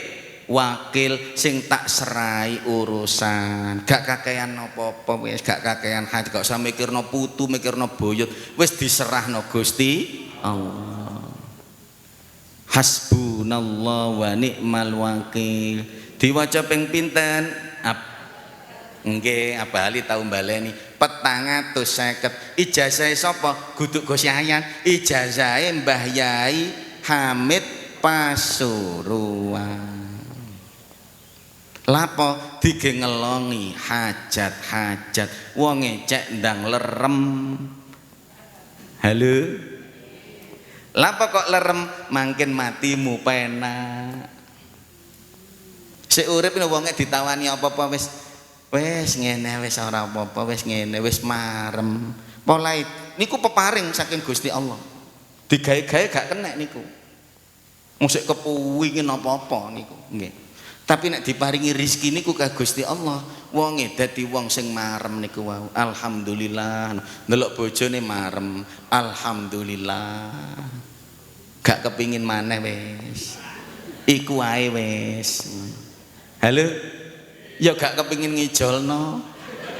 wakil sing tak serai urusan. Gak kakean apa-apa wis, gak kakean hati, gak usah mikirno putu, mikirno boyot. Wis diserahno Gusti Allah. Hasbunallah wa ni'mal wakil. Diwaca ping pinten? Nggih, abali tau baleni 450. Ijazah sapa? Guduk Gus Yayan. Ijazah Mbah Yai Hamid Pasuruan. Lapo dige ngelongi hajat-hajat wonge cek ndang lerem. Halo. Lapo kok lerem? Mangkin matimu penak. Sik urip wonge ditawani apa-apa wis ngene wis ora apa-apa wis ngene wis marem. Polai niku peparing saking Gusti Allah. Digawe-gawe gak kenek niku. Musik kepuwingin apa-apa niku nggih. Tapi nek diparingi rezeki niku ka Gusti Allah, wonge dadi wong sing marem niku wau. Alhamdulillah. Ndelok bojone marem. Alhamdulillah. Gak kepingin maneh wis. Iku wae wis. Halo. Ya gak kepingin ngijolno.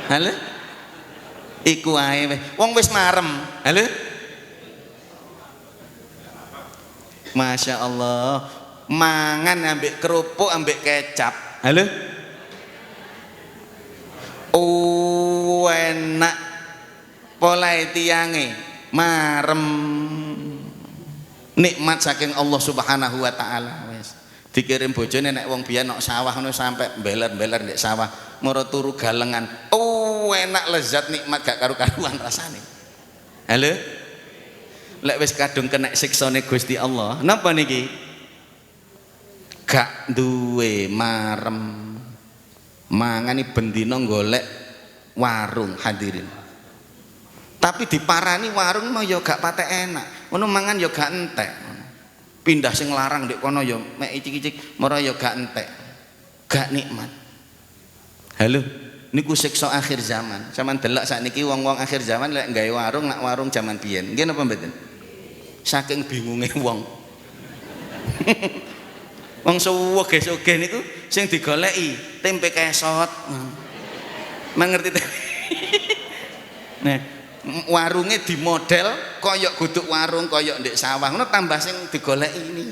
Halo. Iku ae wis. Wong wis marem. Halo. Masya Allah. Mangan ambek kerupuk ambek kecap. Halo. Enak. Polahe tiyange marem. Nikmat saking Allah Subhanahu wa taala. Dikirim bojone nek wong biyen nok sawah ngono sampe mbeler-mbeler ndek sawah moro turu galengan. Enak lezat nikmat gak karu-karuan rasane. Halo. Lek wis kadung kena siksane Gusti Allah, napa niki? Gak duwe marem. Mangani bendina golek warung hadirin. Tapi diparani warung mah ya gak patek enak. Ngono mangan ya gak entek. Pindah sing larang ndek kono ya mek icik-icik mara ya gak entek. Gak nikmat. Halo, niku siksa akhir zaman. Sampeyan delok sakniki wong-wong akhir zaman lek gawe warung nak warung zaman biyen. Nggih napa mboten? Saking bingunge wong. Wong sugih-sugih niku sing digoleki tempe kesot. Mangerti ta? Nah, warunge di model koyok guduk warung koyok ndek sawah ngono tambah sing digoleki ini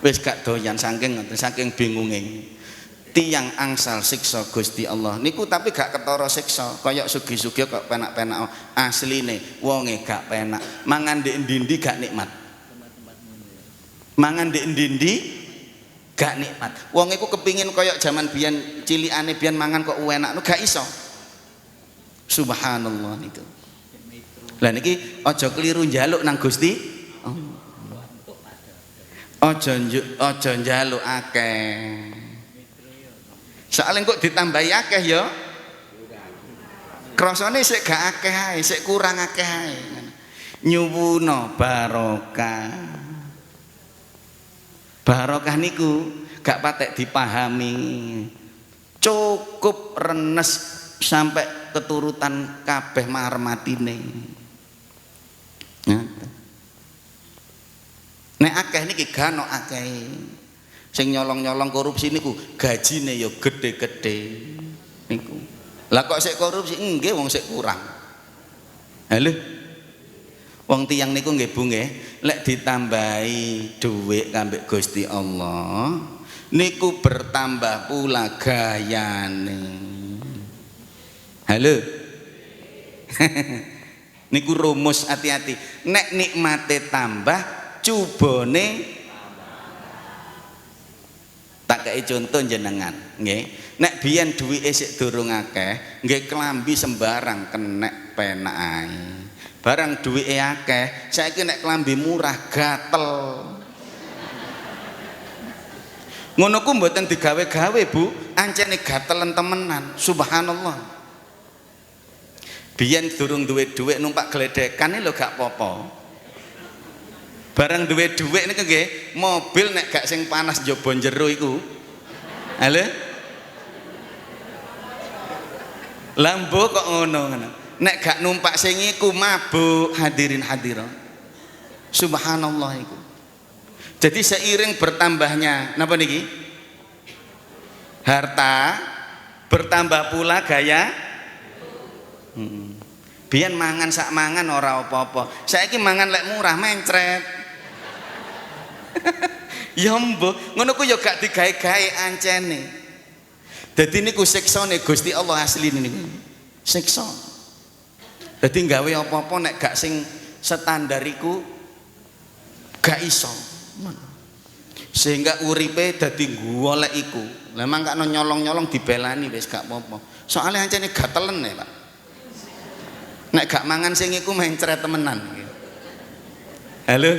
wis gak doyan saking ngoten saking bingunge tiyang angsal siksa Gusti Allah niku tapi gak ketara siksa koyok sugih-sugih kok penak-penak asline wonge gak penak mangan ndek endi-endi gak nikmat mangan ndek endi-endi gak nikmat wong iku kepingin koyok zaman biyen cilikane biyen mangan kok enak gak iso. Subhanallah niku. Lah niki aja keliru njaluk nang Gusti. aja njaluk akeh. Soale kok ditambahi akeh ya krasane sik gak akeh ae, sik kurang akeh ae. Nyuwuna barokah. Barokah niku gak patek dipahami. Cukup renes sampai keturutan kabeh marmatine. Nek akeh niki gak ono akeh. Sing nyolong-nyolong korupsi niku gajine ya gede-gede niku. Lah kok sik korupsi nggih wong sik kurang. Halo. Wong tiyang niku nggih Bu nggih, lek ditambahi dhuwit kambek Gusti Allah niku bertambah pula gayane. Halo. Niku rumus hati-hati. Nek nikmate tambah, cubone tak kei contoh jenengan nggih. Nek biyen duwike sik durung akeh, nggih klambi sembarang kenek penak ae. Barang duwike akeh, saiki nek klambi murah gatel. Ngono ku mboten digawe-gawe Bu, ancene gatelen temenan. Subhanallah. Biyen durung duwe dhuwit numpak gledekan lho gak apa-apa. Barang duwe dhuwit niku nggih, mobil nek gak sing panas njaba jero iku. Halo? Lambo kok ngono. Nek gak numpak sing iku mabuk hadirin hadirat. Subhanallah iku. Jadi seiring bertambahnya napa niki? Harta bertambah pula gaya. Biyen mangan sak mangan ora apa-apa. Saiki mangan lek murah mencret. Ya mbok, ngono ku ya gak digawe-gawe ancene. Dadi niku siksane Gusti Allah asline niku. Siksa. Dadi gawe apa-apa nek gak sing standar iku gak iso. Sehingga uripe dadi golek iku. Lah mangkane nyolong-nyolong dibelani wis gak apa-apa. Soale ancene gatelen ya, Pak. Nek gak mangan sing iku mencret temenan. Halo.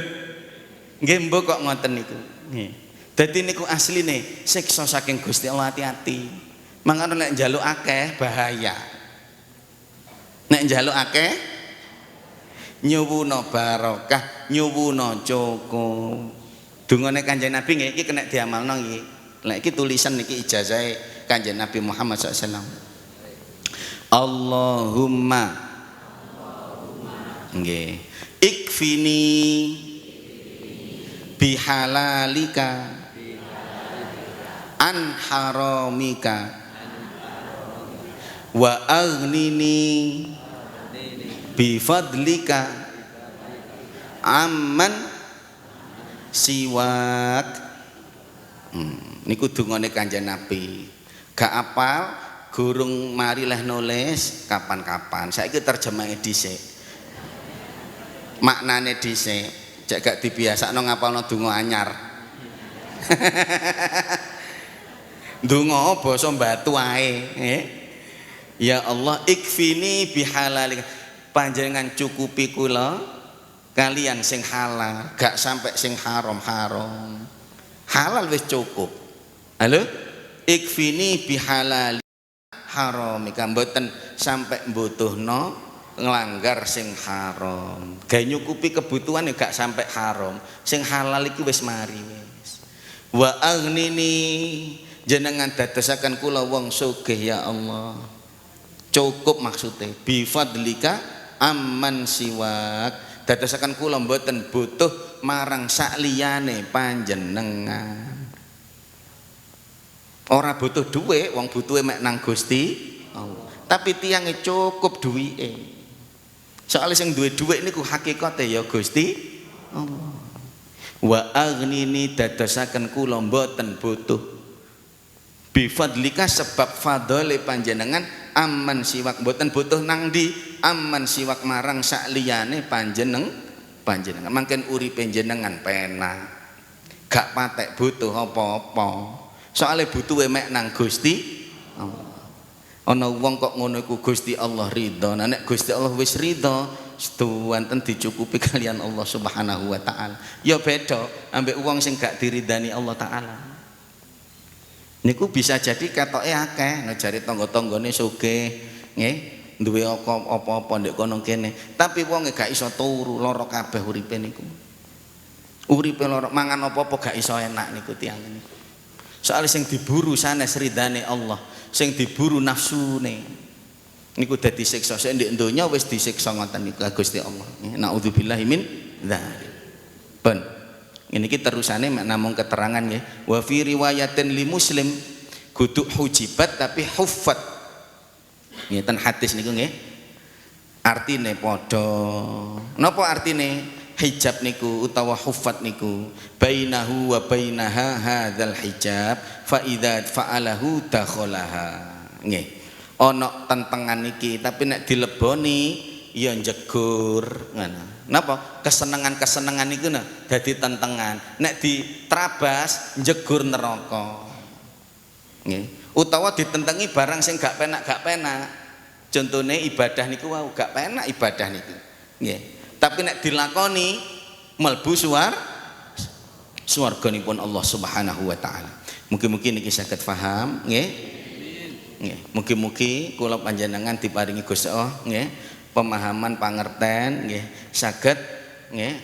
Nggih mbok kok ngoten niku. Nggih. Dadi niku asline siksa saking Gusti Allah, hati-hati. Mangkane nek njaluk akeh bahaya. Nek njaluk akeh nyuwuna barokah, nyuwuna cukup. Dungane Kanjeng Nabi nggih iki kena diamalno nggih. Lek iki tulisan niki ijazahe Kanjeng Nabi Muhammad SAW. Allahumma nggih ikfini bihalalika an haramika wa aghnini bifadlika amman siwak. Niku dungane Kanjeng Nabi. Gak apal gurung mari leh nulis kapan-kapan. Saiki terjemahe dhisik. Maknane dhisik. Cek gak dibiasakno ngapalno donga anyar. Donga basa batu ae, nggih. Ya Allah ikfini bihalalik. Panjenengan cukupi kula kalian sing halal, gak sampai sing haram-haram. Halal wis cukup. Halo? Ikfini bihalal haramika, mboten sampai mbutuhno nglanggar sing haram. Gawe nyukupi kebutuhan ya gak sampai haram. Sing halal iki wis mari wis. Wa aghnini, jenengan dadosaken kula wong sugih ya Allah. Cukup maksudnya bi fadlika amman siwak. Dadosaken kula mboten butuh marang sakliyane panjenengan. Ora butuh duwe, wong butuhe mek nang Gusti Allah. Tapi tiyange cukup duwike. Soalnya sing duwe dhuwit niku hakikate ya Gusti Allah. Wa aghnini dadosaken kula mboten butuh bi fadlika sebab fadhole panjenengan amman siwak, mboten butuh nang ndi amman siwak marang sakliyane panjenengan. Mangken uripe jenengan penak. Gak patek butuh apa-apa. Soalnya butuhe mek nang Gusti Allah. Ana wong kok ngono iku Gusti Allah ridho. Nek Gusti Allah wis ridho, setuwanten dicukupi kalian Allah Subhanahu wa taala. Ya beda ambek wong sing gak diridani Allah taala. Niku bisa jadi katoke akeh, jare tangga-tanggane sugih, nggih, duwe apa-apa ndek kono kene. Tapi wong gak iso turu, lara kabeh uripe niku. Uripe lara, mangan apa-apa gak iso enak niku tiyang niku. Soale sing diburu sanes ridane Allah, sing diburu nafsune. Niku dadi siksa sik ndek donya wis disiksa ngoten niku Gusti Allah. Naudzubillahi min dzalik. Ben. Ini iki terusane namung keterangan nggih. Wa fi riwayatin li Muslim kudu hujibat tapi huffat. Ngeten hadis niku nggih. Artine padha. Napa artine hijab niku utawa huffat niku? Bainahu wa bainaha hadzal hijab fa idza fa'alahu dakhalaha. Nggih. Ana tentengan iki tapi nek dileboni ya njegur ngono. Napa? Kesenengan-kesenengan iku nah dadi tentengan. Nek ditrabas njegur neraka. Nggih. Utawa ditentengi barang sing gak penak. Contone ibadah niku wau gak penak ibadah niku. Nggih. Tapi nek dilakoni mlebu swarganipun Allah Subhanahu wa taala. Mugi-mugi niki saged paham nggih. Nggih, mugi-mugi kula panjenengan diparingi Gusti Allah nggih, pemahaman pangerten nggih, saged nggih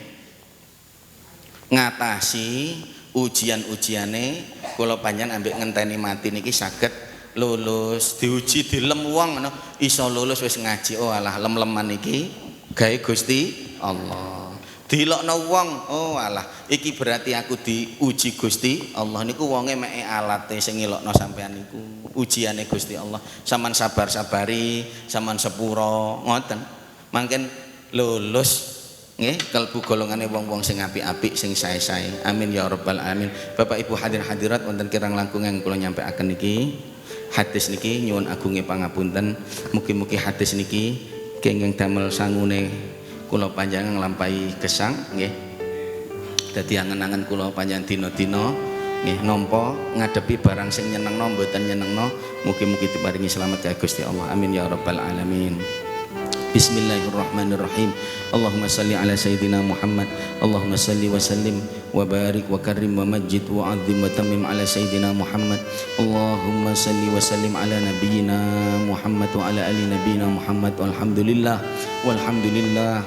ngatasi ujian-ujiane kula panjenengan ambek ngenteni mati niki saged lulus, diuji dilem wong ngono, iso lulus wis ngaji. Oh alah lem-leman iki gawe Gusti Allah. Dilokno wong, oh alah iki berarti aku diuji Gusti Allah niku wonge mek alate sing ngelokno sampean niku. Ujiane Gusti Allah. Saman sabar-sabari, saman sepuro, ngoten. Mangken lulus nggih kalbu golongane wong-wong sing apik-apik, sing sae-sae. Amin ya rabbal alamin. Bapak Ibu hadirin hadirat wonten kirang langkung yang kula nyampaiaken niki. Hadis niki nyuwun agunge pangapunten. Mugi-mugi hadis niki kenging damel sangune kula panjenengan nglampahi gesang nggih. Dadi angen-angen kula panjenengan dina-dina nggih nampa ngadepi barang sing nyenengno mboten nyenengno, mugi-mugi diparingi selamat ya Gusti Allah. Amin ya rabbal alamin. Bismillahirrahmanirrahim. Allahumma salli ala sayyidina Muhammad. Allahumma salli wa sallim wa barik wa karrim wa majid wa azim wa tammim ala sayyidina Muhammad. Allahumma salli wa sallim ala nabiyyina Muhammad wa ala ali nabiyyina Muhammad. Walhamdulillah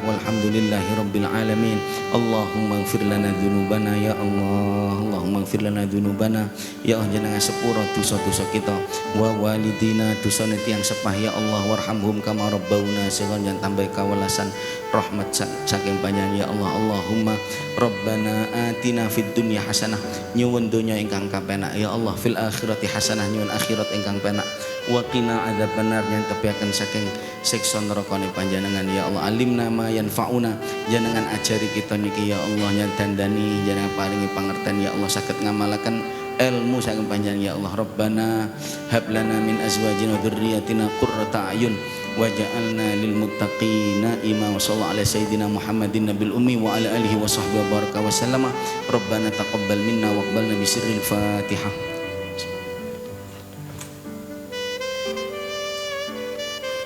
walhamdulillahi rabbil alamin. Allahumma ighfir lana dzunubana ya Allah. Allahumma ighfir lana dzunubana ya Allah, jenengan sepura dosa-dosa kita wa walidina dosane tiyang sepah ya Allah, warhamhum kama rabbauna yang tambah kawalasan rahmat saking panjenengan ya Allah. Allahumma rabbana atina fid dunya hasanah, nyuwun donya ingkang kapenak ya Allah, fil akhirati hasanah, nyuwun akhirat ingkang penak, wa qina adzabannar, yang tepiaken saking siksa neraka panjenengan ya Allah. Alimna ma yanfauna, jenengan ajari kita niki ya Allah, nyandani jenengan paringi pangerten ya Allah, saged ngamalaken ilmu saking panjenengan ya Allah. Rabbana hab lana min azwajina wa dzurriyyatina qurrata a'yun waja'alna lil muttaqina imama. Sallallahu ala sayyidina Muhammadin nabil ummi wa ala alihi wa sahbihi wa baraka wa sallama. Rabbana taqabbal minna wa aqbalna bi sirril Fatihah.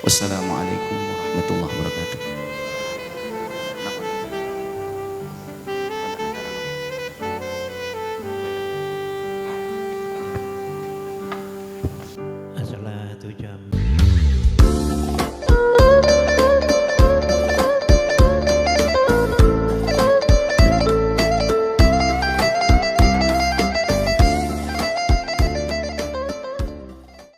Wassalamualaikum warahmatullahi wabarakatuh.